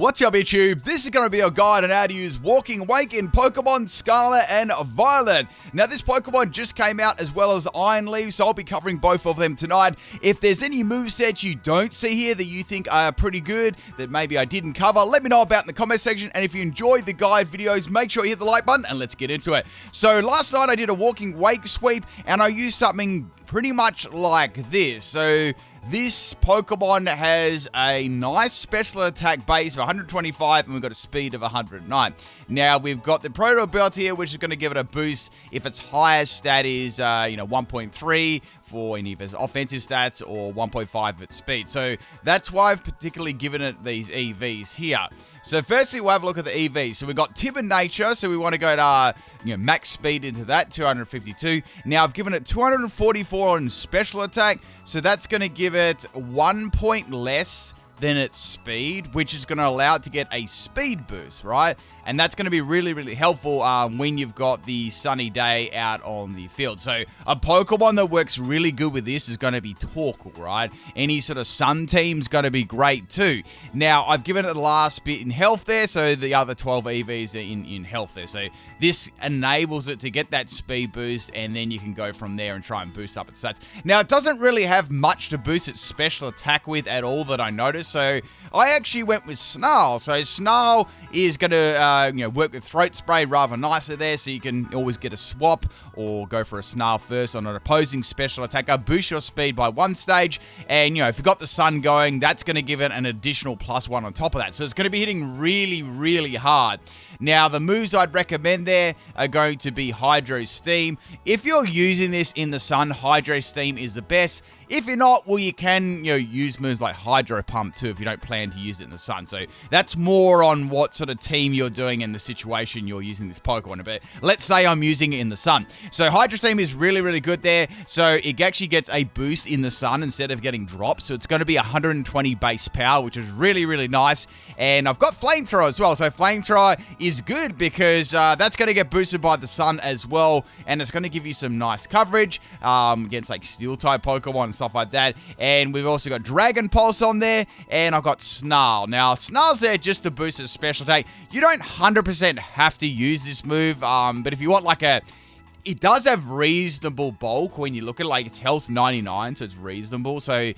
What's up, YouTube? This is going to be a guide on how to use Walking Wake in Pokemon Scarlet and Violet. Now, this Pokemon just came out as well as Iron Leaf, so I'll be covering both of them tonight. If there's any movesets you don't see here that you think are pretty good, that maybe I didn't cover, let me know about in the comment section. And if you enjoyed the guide videos, make sure you hit the like button and let's get into it. So last night I did a Walking Wake sweep and I used something pretty much like this. So this Pokemon has a nice special attack base of 125 and we've got a speed of 109. Now we've got the Proto Belt here, which is going to give it a boost if its highest stat is 1.3 for any of its offensive stats or 1.5 at speed. So that's why I've particularly given it these EVs here. So firstly, we'll have a look at the EVs. So we've got Timid Nature, so we want to go to max speed into that, 252. Now I've given it 244 on special attack, so that's going to give it 1 point less than its speed, which is going to allow it to get a speed boost, right? And that's going to be really, really helpful when you've got the sunny day out on the field. So a Pokemon that works really good with this is going to be Torkoal, right? Any sort of sun team's going to be great too. Now, I've given it the last bit in health there, so the other 12 EVs are in health there. So this enables it to get that speed boost, and then you can go from there and try and boost up its stats. Now, it doesn't really have much to boost its special attack with at all that I noticed. So I actually went with Snarl. So Snarl is going to work with Throat Spray rather nicely there, so you can always get a swap or go for a Snarl first on an opposing special attacker, boost your speed by 1 stage, and if you've got the sun going, that's going to give it an additional +1 on top of that. So it's going to be hitting really, really hard. Now, the moves I'd recommend there are going to be Hydro Steam. If you're using this in the sun, Hydro Steam is the best. If you're not, well, you can use moves like Hydro Pump too if you don't plan to use it in the sun. So that's more on what sort of team you're doing and the situation you're using this Pokemon. But let's say I'm using it in the sun. So Hydro Steam is really, really good there. So it actually gets a boost in the sun instead of getting dropped. So it's going to be 120 base power, which is really, really nice. And I've got Flamethrower as well. So Flamethrower is good because that's going to get boosted by the sun as well. And it's going to give you some nice coverage against like Steel-type Pokemon and stuff like that. And we've also got Dragon Pulse on there. And I've got Snarl. Now, Snarl's there just to boost its special attack. You don't 100% have to use this move. But if you want like it does have reasonable bulk when you look at it. Like, its health's 99, so it's reasonable. So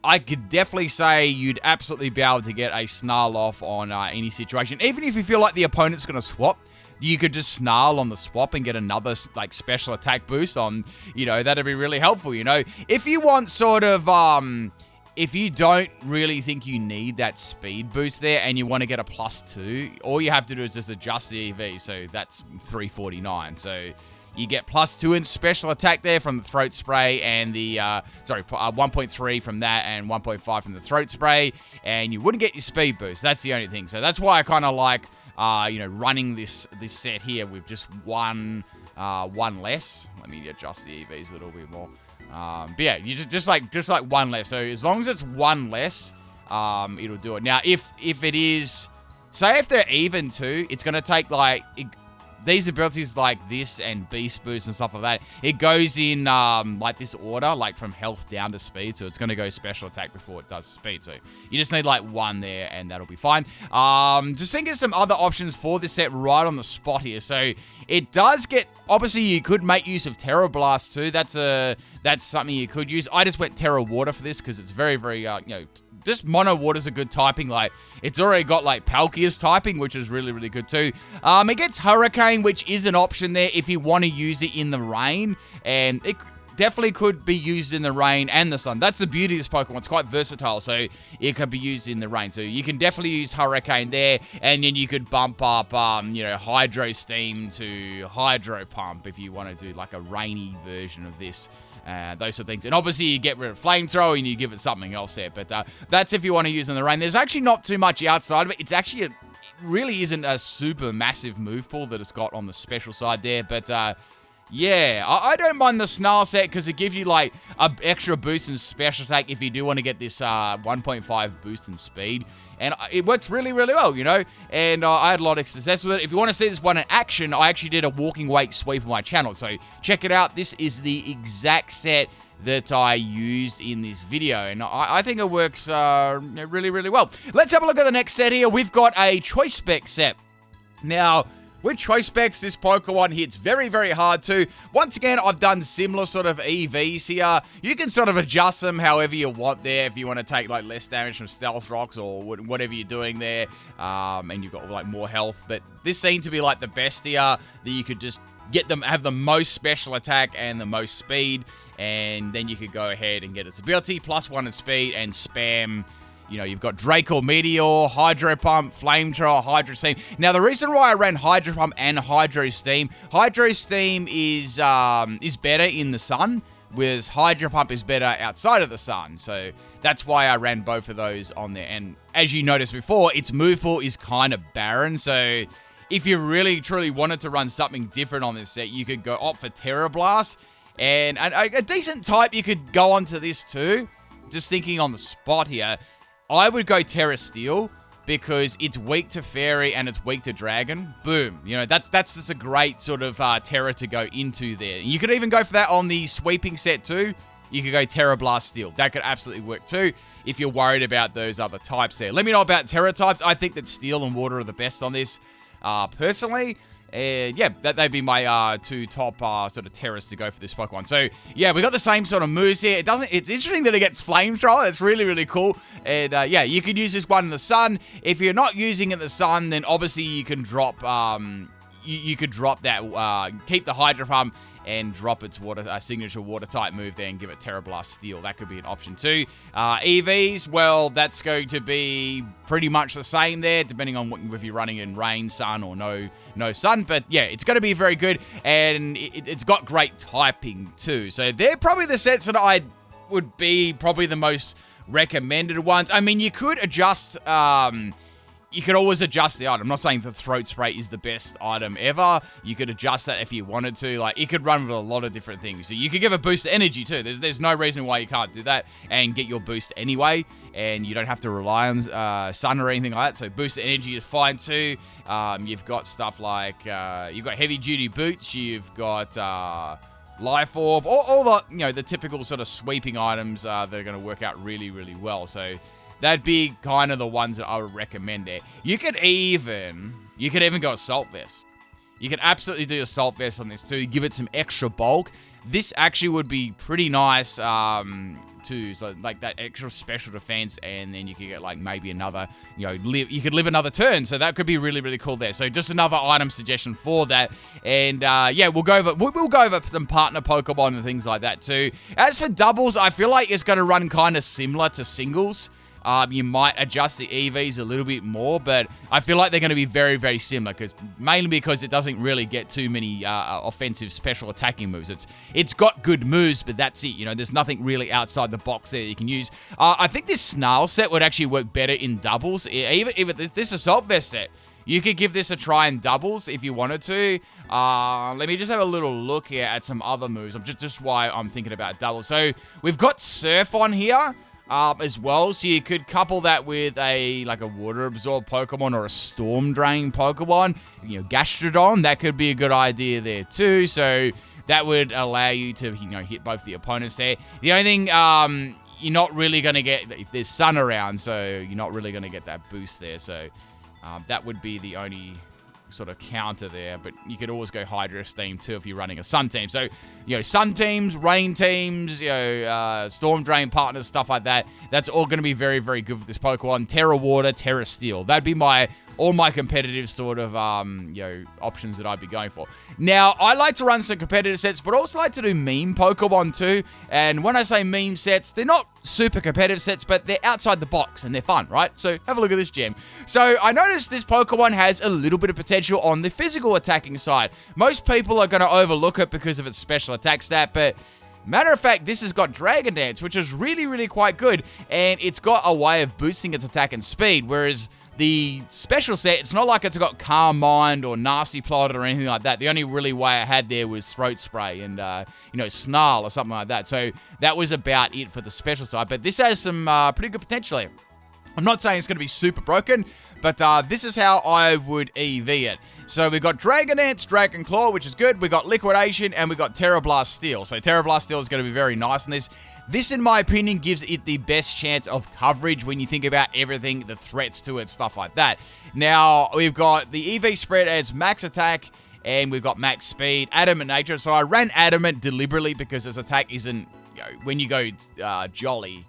I could definitely say you'd absolutely be able to get a Snarl off on any situation. Even if you feel like the opponent's going to swap, you could just Snarl on the swap and get another like special attack boost on, that'd be really helpful, If you want sort of, if you don't really think you need that speed boost there and you want to get a +2, all you have to do is just adjust the EV. So that's 349. So you get +2 in special attack there from the Throat Spray and the, 1.3 from that and 1.5 from the Throat Spray. And you wouldn't get your speed boost. That's the only thing. So that's why I kind of like, running this set here with just one less. Let me adjust the EVs a little bit more. But yeah, you just like one less. So as long as it's one less, it'll do it. Now, if it is, say if they're even too, it's going to take these abilities like this and Beast Boost and stuff like that, it goes in like this order, like from health down to speed. So it's going to go special attack before it does speed. So you just need like one there and that'll be fine. Just think of some other options for this set right on the spot here. So it does get, obviously you could make use of Terra Blast too. That's something you could use. I just went Terra Water for this because it's very, very, just Mono Water's a good typing. Like, it's already got like Palkia's typing, which is really, really good too. It gets Hurricane, which is an option there if you want to use it in the rain. And it definitely could be used in the rain and the sun. That's the beauty of this Pokemon. It's quite versatile, so it can be used in the rain. So you can definitely use Hurricane there, and then you could bump up, Hydro Steam to Hydro Pump if you want to do like a rainy version of this. Those sort of things. And obviously you get rid of Flamethrower and you give it something else there. But that's if you want to use in the rain. There's actually not too much outside of it. It's actually, it really isn't a super massive move pool that it's got on the special side there. But yeah, I don't mind the Snarl set because it gives you like an extra boost in special attack if you do want to get this 1.5 boost in speed. And it works really, really well, And I had a lot of success with it. If you want to see this one in action, I actually did a Walking Wake sweep on my channel. So check it out. This is the exact set that I used in this video, and I think it works really, really well. Let's have a look at the next set here. We've got a Choice Spec set. Now, with Choice Specs, this Pokemon hits very, very hard too. Once again, I've done similar sort of EVs here. You can sort of adjust them however you want there. If you want to take like less damage from Stealth Rocks or whatever you're doing there, and you've got like more health. But this seemed to be like the best here, that you could just get them, have the most special attack and the most speed, and then you could go ahead and get its ability, +1 in speed, and spam. You know, you've got Draco Meteor, Hydro Pump, Flamethrower, Hydro Steam. Now, the reason why I ran Hydro Pump and Hydro Steam is better in the sun, whereas Hydro Pump is better outside of the sun. So that's why I ran both of those on there. And as you noticed before, its move pool is kind of barren. So if you really, truly wanted to run something different on this set, you could go opt for Terra Blast. And a decent type you could go onto this too. Just thinking on the spot here, I would go Terra Steel because it's weak to Fairy and it's weak to Dragon. Boom. You know, that's just a great sort of Terra to go into there. You could even go for that on the sweeping set too. You could go Terra Blast Steel. That could absolutely work too if you're worried about those other types there. Let me know about Terra types. I think that Steel and Water are the best on this personally. Yeah, they'd be my two top sort of terrors to go for this Pokemon. So, yeah, we got the same sort of moves here. It's interesting that it gets Flamethrower. It's really, really cool. And, yeah, you could use this one in the sun. If you're not using it in the sun, then obviously you can drop... You could drop that, keep the Hydro Pump and drop its signature water type move there and give it Terra Blast Steel. That could be an option too. EVs, well, that's going to be pretty much the same there, depending on if you're running in rain, sun, or no sun. But yeah, it's going to be very good, and it's got great typing too. So they're probably the sets that I would be probably the most recommended ones. I mean, you could adjust... You could always adjust the item. I'm not saying the Throat Spray is the best item ever. You could adjust that if you wanted to. Like, it could run with a lot of different things. So you could give a boost to energy too. There's no reason why you can't do that and get your boost anyway. And you don't have to rely on sun or anything like that. So boost to energy is fine too. You've got stuff like, you've got heavy duty boots. You've got, Life Orb. All the, you know, the typical sort of sweeping items that are going to work out really, really well. So... that'd be kind of the ones that I would recommend there. You could even go Assault Vest. You could absolutely do Assault Vest on this too. Give it some extra bulk. This actually would be pretty nice too. So like that extra special defense, and then you could get like maybe another, you know, you could live another turn. So that could be really, really cool there. So just another item suggestion for that. And yeah, we'll go over some partner Pokemon and things like that too. As for doubles, I feel like it's going to run kind of similar to singles. You might adjust the EVs a little bit more, but I feel like they're going to be very, very similar, mainly because it doesn't really get too many offensive special attacking moves. It's got good moves, but that's it. You know, there's nothing really outside the box there you can use. I think this Snarl set would actually work better in doubles. Even this Assault Vest set, you could give this a try in doubles if you wanted to. Let me just have a little look here at some other moves. Just why I'm thinking about doubles. So we've got Surf on here. As well, so you could couple that with like a Water Absorb Pokemon or a Storm Drain Pokemon. You know, Gastrodon, that could be a good idea there too. So that would allow you to, you know, hit both the opponents there. The only thing you're not really going to get, if there's sun around, so you're not really going to get that boost there. So that would be the only sort of counter there, but you could always go Hydro Steam too if you're running a Sun team. So, you know, Sun teams, Rain teams, you know, Storm Drain partners, stuff like that. That's all going to be very, very good for this Pokemon. Terra Water, Terra Steel. That'd be all my competitive sort of, you know, options that I'd be going for. Now, I like to run some competitive sets, but also like to do meme Pokemon too. And when I say meme sets, they're not super competitive sets, but they're outside the box and they're fun, right? So have a look at this gem. So I noticed this Pokemon has a little bit of potential on the physical attacking side. Most people are going to overlook it because of its special attack stat, but matter of fact, this has got Dragon Dance, which is really, really quite good. And it's got a way of boosting its attack and speed, whereas the special set, it's not like it's got Calm Mind or Nasty Plot or anything like that. The only really way I had there was Throat Spray and, you know, Snarl or something like that. So that was about it for the special side. But this has some pretty good potential here. I'm not saying it's going to be super broken, but this is how I would EV it. So we've got Dragon Dance, Dragon Claw, which is good. We've got Liquidation, and we've got Terra Blast Steel. So Terra Blast Steel is going to be very nice in this. This, in my opinion, gives it the best chance of coverage when you think about everything, the threats to it, stuff like that. Now, we've got the EV spread as max attack, and we've got max speed, adamant nature. So I ran adamant deliberately because this attack isn't, when you go jolly,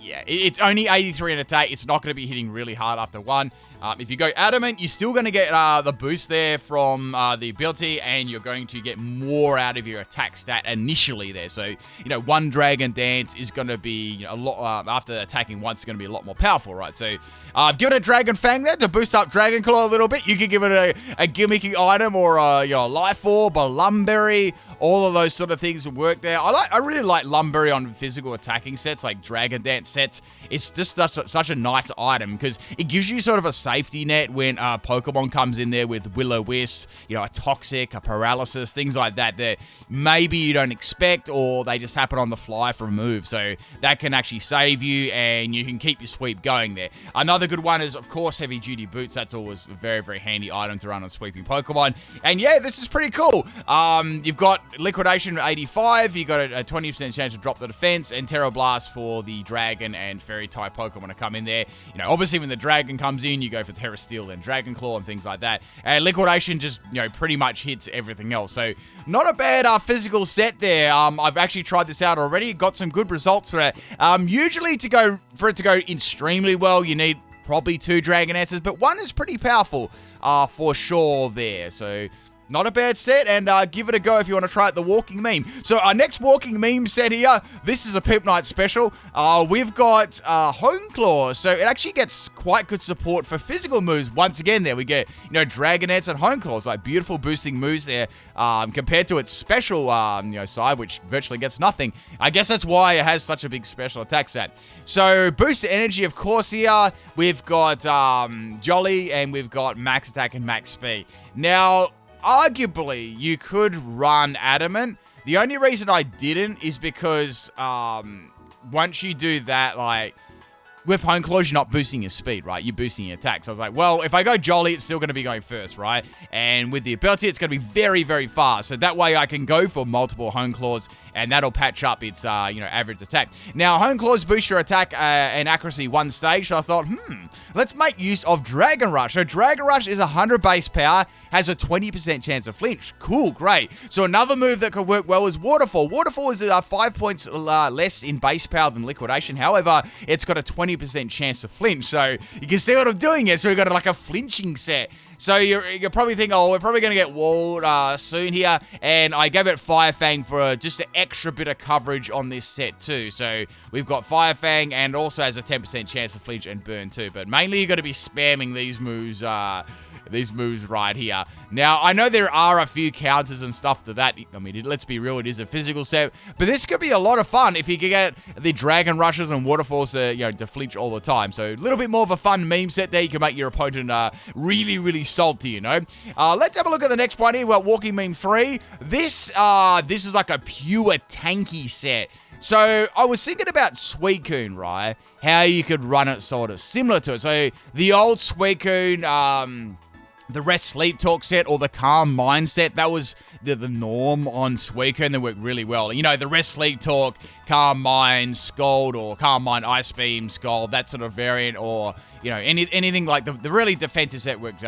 yeah, it's only 83 in attack. It's not going to be hitting really hard after one. If you go adamant, you're still going to get the boost there from the ability, and you're going to get more out of your attack stat initially there. So, one Dragon Dance is going to be a lot, after attacking once, it's going to be a lot more powerful, right? So, I've given it Dragon Fang there to boost up Dragon Claw a little bit. You could give it a gimmicky item or a Life Orb, a Lumberry. All of those sort of things would work there. I really like Lumberry on physical attacking sets, like Dragon Dance sets. It's just such a nice item because it gives you sort of a safety net when Pokemon comes in there with Will-O-Wisp, a Toxic, a Paralysis, things like that maybe you don't expect, or they just happen on the fly from a move. So that can actually save you, and you can keep your sweep going there. Another good one is, of course, Heavy Duty Boots. That's always a very, very handy item to run on sweeping Pokemon. And yeah, this is pretty cool. You've got Liquidation at 85, you got a 20% chance to drop the defense, and Terra Blast for the Dragon and Fairy type Pokemon to come in there. Obviously when the Dragon comes in, you go for Terra Steel and Dragon Claw and things like that. And Liquidation just, pretty much hits everything else. So not a bad physical set there. I've actually tried this out already, got some good results for it. Usually for it to go extremely well, you need probably 2 Dragon Dances, but one is pretty powerful for sure there. So not a bad set, and give it a go if you want to try out the Walking Meme. So our next Walking Meme set here, this is a PIMPNITE special. We've got Hone Claw, so it actually gets quite good support for physical moves. Once again there, we get, Dragon Dance and Hone Claws, like beautiful boosting moves there, compared to its special, side, which virtually gets nothing. I guess that's why it has such a big special attack set. So boost energy, of course, here. We've got Jolly, and we've got max attack and max speed. Now, arguably, you could run Adamant. The only reason I didn't is because once you do that, with Hone Claws, you're not boosting your speed, right? You're boosting your attack. So I was like, well, if I go Jolly, it's still going to be going first, right? And with the ability, it's going to be very, very fast. So that way I can go for multiple Hone Claws, and that'll patch up its, average attack. Now, Hone Claws boost your attack and accuracy 1 stage. So I thought, let's make use of Dragon Rush. So Dragon Rush is 100 base power, has a 20% chance of flinch. Cool, great. So another move that could work well is Waterfall. Waterfall is 5 points less in base power than Liquidation. However, it's got a 20% chance to flinch. So you can see what I'm doing here. So we've got like a flinching set. So you're probably thinking, we're probably going to get walled soon here. And I gave it Fire Fang for just an extra bit of coverage on this set too. So we've got Fire Fang, and also has a 10% chance to flinch and burn too. But mainly you're going to be spamming these moves right here. Now, I know there are a few counters and stuff to that. I mean, let's be real, it is a physical set. But this could be a lot of fun if you can get the Dragon Rushes and Waterfalls to flinch all the time. So a little bit more of a fun meme set there. You can make your opponent really, really salty, Let's have a look at the next one here. We've got Walking Meme 3. This is like a pure tanky set. So I was thinking about Suicune, right? How you could run it sort of similar to it. So the old Suicune, the Rest Sleep Talk set, or the Calm Mind set, that was the norm on Suicune. They worked really well. The Rest Sleep Talk, Calm Mind, Scald, or Calm Mind, Ice Beam, Scald, that sort of variant, or, anything like the really defensive set worked,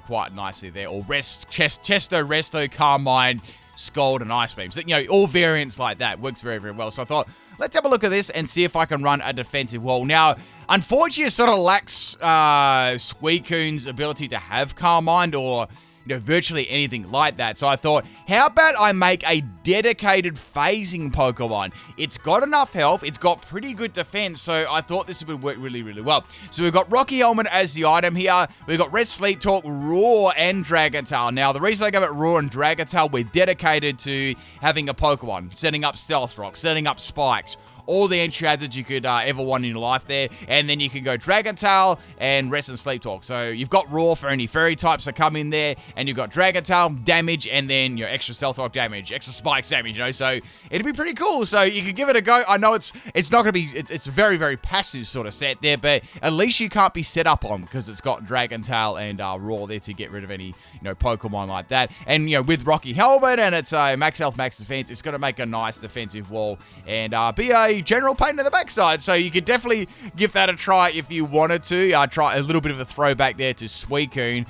quite nicely there. Or Chesto, Resto, Calm Mind, Scald, and Ice Beam. So, all variants like that works very, very well. So I thought, let's have a look at this and see if I can run a defensive wall. Now, unfortunately, it sort of lacks Suicune's ability to have Calm Mind, or virtually anything like that. So I thought, how about I make a dedicated phasing Pokemon? It's got enough health, it's got pretty good defense, so I thought this would work really, really well. So we've got Rocky Helmet as the item here. We've got Red Sleep Talk, Roar, and Dragon Tail. Now, the reason I gave it Roar and Dragon Tail, we're dedicated to having a Pokemon, setting up Stealth Rock, setting up Spikes, all the entry hazards you could ever want in your life there. And then you can go Dragon Tail and Rest and Sleep Talk. So you've got Raw for any fairy types that come in there, and you've got Dragon Tail damage, and then your extra Stealth Rock damage, extra Spikes damage, you know, so it'd be pretty cool. So you could give it a go. I know it's not going to be, it's a very, very passive sort of set there, but at least you can't be set up on because it's got Dragon Tail and Raw there to get rid of any, you know, Pokemon like that. And, you know, with Rocky Helmet and it's max health, max defense, it's going to make a nice defensive wall and be a general pain in the backside. So you could definitely give that a try if you wanted to. Try a little bit of a throwback there to Suicune.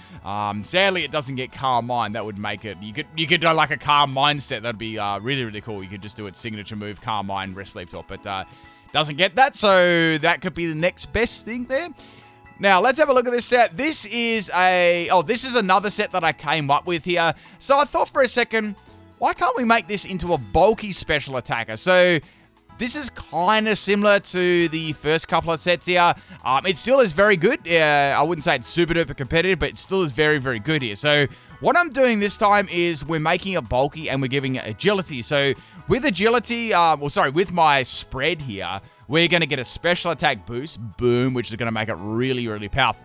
Sadly, it doesn't get Calm Mind. That would make it, you could do like a Calm Mind set. That'd be really, really cool. You could just do its signature move, Calm Mind, Rest, Sleep Talk, but doesn't get that, so that could be the next best thing there. Now, let's have a look at this set. This is another set that I came up with here. So I thought for a second, why can't we make this into a bulky special attacker? So this is kind of similar to the first couple of sets here. It still is very good. I wouldn't say it's super duper competitive, but it still is very, very good here. So what I'm doing this time is we're making it bulky and we're giving it agility. So with agility, with my spread here, we're going to get a special attack boost, boom, which is going to make it really, really powerful.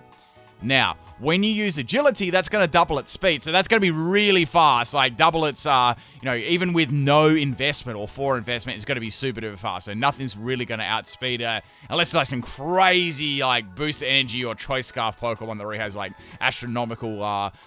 Now, when you use agility, that's going to double its speed. So that's going to be really fast, like double its, even with no investment or for investment, it's going to be super duper fast. So nothing's really going to outspeed her unless it's like some crazy, like boost energy or choice scarf Pokemon that really has like astronomical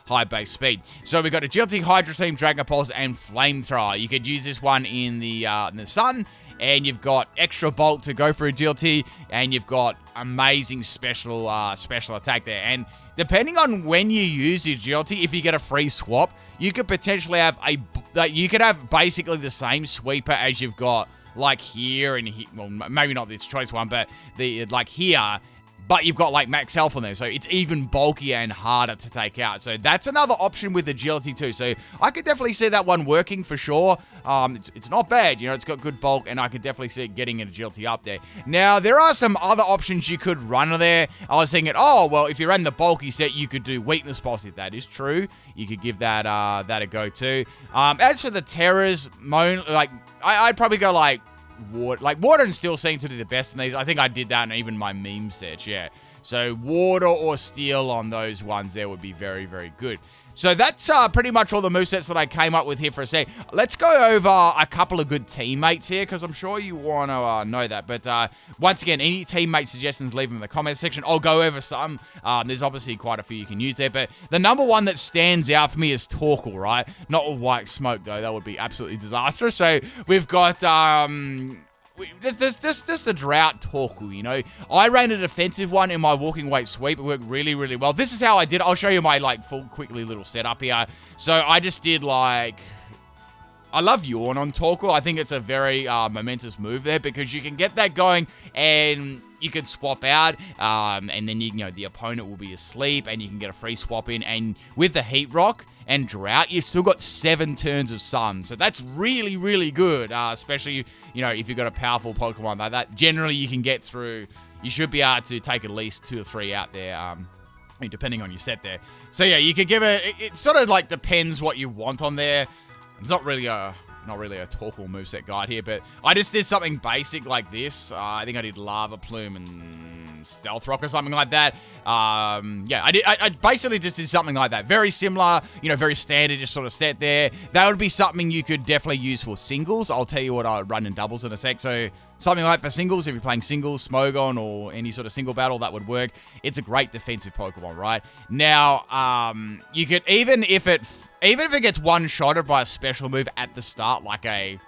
high base speed. So we've got agility, Hydro Steam, Dragon Pulse, and Flamethrower. You could use this one in the sun. And you've got extra bulk to go for agility, and you've got amazing special attack there. And depending on when you use agility, if you get a free swap, you could potentially have basically the same sweeper as you've got like here and here. Well, maybe not this choice one, but like here. But you've got like max health on there, so it's even bulkier and harder to take out. So that's another option with agility too. So I could definitely see that one working for sure. It's not bad, you know, it's got good bulk, and I could definitely see it getting an agility up there. Now, there are some other options you could run there. I was thinking, oh, well, if you ran the bulky set, you could do weakness pulse. If that is true, you could give that a go too. As for the terrors, I'd probably go like water and steel seem to be the best in these. I think I did that in even my meme sets, yeah. So water or steel on those ones there would be very, very good. So that's pretty much all the movesets that I came up with here for a sec. Let's go over a couple of good teammates here, because I'm sure you want to know that. But once again, any teammate suggestions, leave them in the comments section. I'll go over some. There's obviously quite a few you can use there. But the number one that stands out for me is Torkoal, right? Not with White Smoke, though. That would be absolutely disastrous. So we've got just the drought Torkoal, you know. I ran a defensive one in my walking weight sweep. It worked really, really well. This is how I did it. I'll show you my like full quickly little setup here. So I just did like, I love Yawn on Torkoal. I think it's a very momentous move there, because you can get that going and you can swap out, and then you know the opponent will be asleep, and you can get a free swap in. And with the Heat Rock and Drought, you've still got 7 turns of Sun, so that's really, really good. Especially, you know, if you've got a powerful Pokemon like that. Generally, you can get through. You should be able to take at least 2 or 3 out there. Depending on your set there. So yeah, you could give it. It sort of like depends what you want on there. It's not really a Torkoal moveset guide here, but I just did something basic like this. I think I did Lava Plume and Stealth Rock or something like that. Yeah, I basically just did something like that. Very similar, you know, very standard just sort of set there. That would be something you could definitely use for singles. I'll tell you what I run in doubles in a sec. So something like for singles, if you're playing singles, Smogon, or any sort of single battle, that would work. It's a great defensive Pokemon, right? Now, you could, even if it gets one-shotted by a special move at the start, like a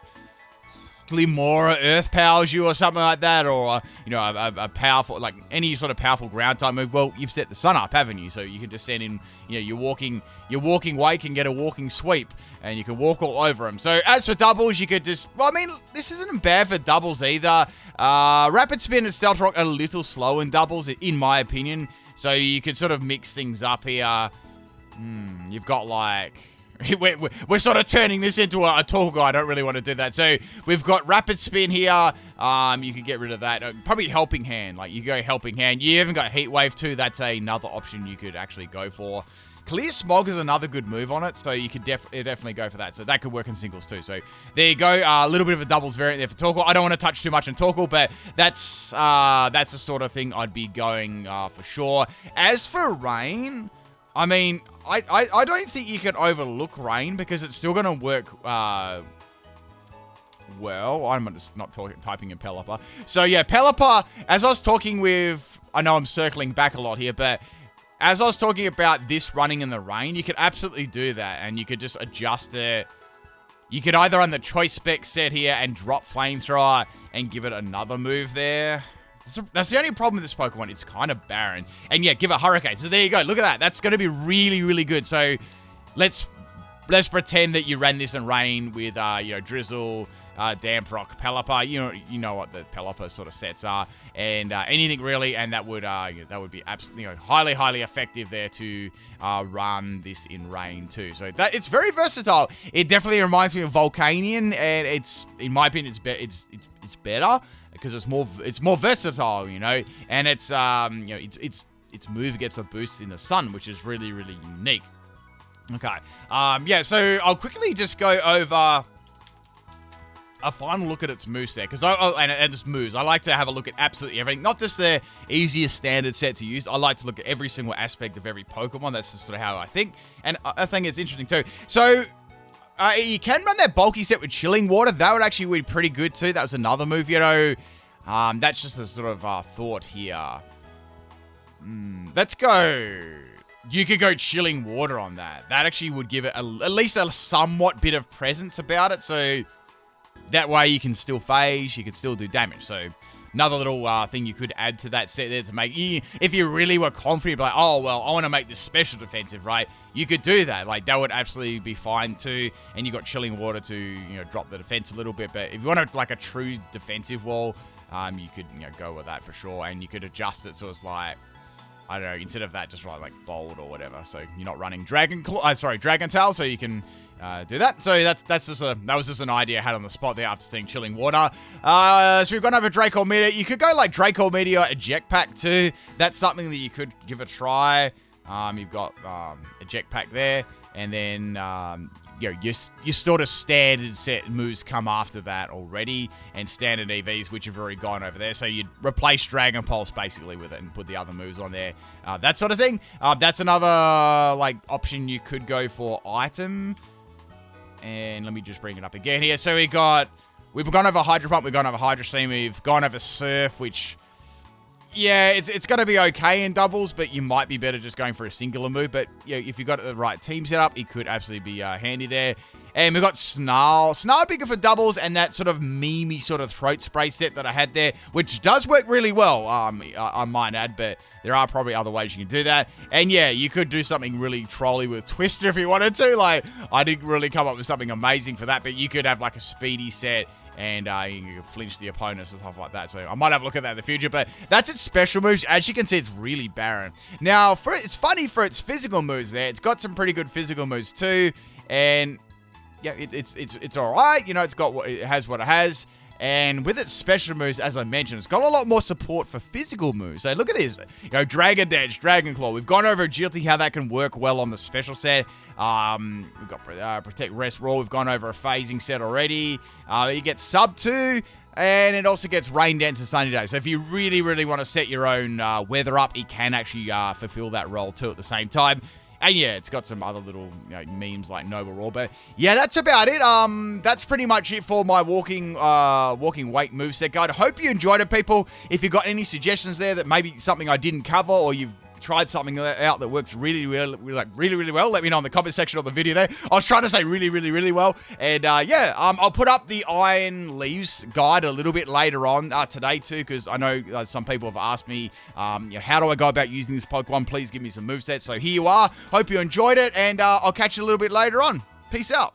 Glimora Earth Powers you or something like that, or, you know, a powerful, like any sort of powerful ground type move, well, you've set the sun up, haven't you? So you can just send in, you know, your walking wake and get a walking sweep, and you can walk all over them. So as for doubles, you could just, well, I mean, this isn't bad for doubles either. Rapid Spin and Stealth Rock are a little slow in doubles, in my opinion. So you could sort of mix things up here. You've got like, we're sort of turning this into a tour guide. I don't really want to do that. So we've got Rapid Spin here. You can get rid of that. Probably Helping Hand. Like you go Helping Hand. You even got Heat Wave too. That's another option you could actually go for. Clear Smog is another good move on it, so you could definitely go for that. So that could work in singles too. So there you go. A little bit of a doubles variant there for Torkoal. I don't want to touch too much on Torkoal, but that's the sort of thing I'd be going for sure. As for Rain, I mean, I don't think you can overlook Rain because it's still going to work well. I'm just not typing in Pelipper. So yeah, Pelipper, as I was talking with, I know I'm circling back a lot here, but as I was talking about this running in the rain, you could absolutely do that, and you could just adjust it. You could either run the choice spec set here and drop Flamethrower and give it another move there. That's the only problem with this Pokemon. It's kind of barren. And yeah, give it Hurricane. So there you go. Look at that. That's going to be really, really good. So let's pretend that you ran this in rain with, you know, Drizzle, Damp Rock, Pelipper. You know what the Pelipper sort of sets are, and anything really, and that would be absolutely, you know, highly, highly effective there to run this in rain too. So that it's very versatile. It definitely reminds me of Volcanion, and it's, in my opinion, it's better because it's more versatile, you know, and it's you know, its move gets a boost in the sun, which is really, really unique. Okay, yeah, so I'll quickly just go over a final look at its moveset, because and its moves. I like to have a look at absolutely everything, not just the easiest standard set to use. I like to look at every single aspect of every Pokemon. That's just sort of how I think, and I think it's interesting too. So you can run that bulky set with Chilling Water. That would actually be pretty good too. That was another move, you know. That's just a sort of thought here. Let's go. You could go Chilling Water on that. That actually would give it at least a somewhat bit of presence about it. So that way you can still phase, you can still do damage. So another little thing you could add to that set there to make you, if you really were confident, like, oh, well, I want to make this special defensive, right? You could do that. Like, that would absolutely be fine too. And you got Chilling Water to, you know, drop the defense a little bit. But if you want like a true defensive wall, you could, you know, go with that for sure. And you could adjust it so it's like, I don't know, instead of that, just write like bold or whatever. So you're not running Dragon Tail, so you can do that. So that was just an idea I had on the spot there after seeing Chilling Water. So we've gone over Draco Meteor. You could go like Draco Meteor Eject Pack too. That's something that you could give a try. You've got Eject Pack there, and then you know, your sort of standard set moves come after that already, and standard EVs, which have already gone over there. So you'd replace Dragon Pulse basically with it and put the other moves on there. That sort of thing. That's another like option you could go for item. And let me just bring it up again here. So we've gone over Hydro Pump, we've gone over Hydro Steam, we've gone over Surf, which, yeah, it's going to be okay in doubles, but you might be better just going for a singular move. But yeah, if you've got the right team set up, it could absolutely be handy there. And we've got Snarl. Snarl bigger for doubles, and that sort of memey sort of throat spray set that I had there, which does work really well, I might add, but there are probably other ways you can do that. And yeah, you could do something really trolly with Twister if you wanted to. Like, I didn't really come up with something amazing for that, but you could have like a speedy set, and you can flinch the opponents and stuff like that. So I might have a look at that in the future, but that's its special moves. As you can see, it's really barren. Now, it's funny for its physical moves there. It's got some pretty good physical moves too, and yeah, it's all right. You know, it has what it has. And with its special moves, as I mentioned, it's got a lot more support for physical moves. So look at this. You know, Dragon Dance, Dragon Claw. We've gone over Agility, how that can work well on the special set. We've got Protect, Rest, Roar. We've gone over a phasing set already. You get Sub 2. And it also gets Rain Dance and Sunny Day. So if you really, really want to set your own weather up, it can actually fulfill that role too at the same time. And yeah, it's got some other little, you know, memes like Nova Roar. But yeah, that's about it. That's pretty much it for my walking wake moveset guide. I hope you enjoyed it, people. If you've got any suggestions there that maybe something I didn't cover, or you've tried something out that works really well, let me know in the comment section of the video there. I was trying to say really well. And yeah, I'll put up the Iron Leaves guide a little bit later on today too, because I know some people have asked me, you know, how do I go about using this Pokemon? Please give me some movesets. So here you are. Hope you enjoyed it, and I'll catch you a little bit later on. Peace out.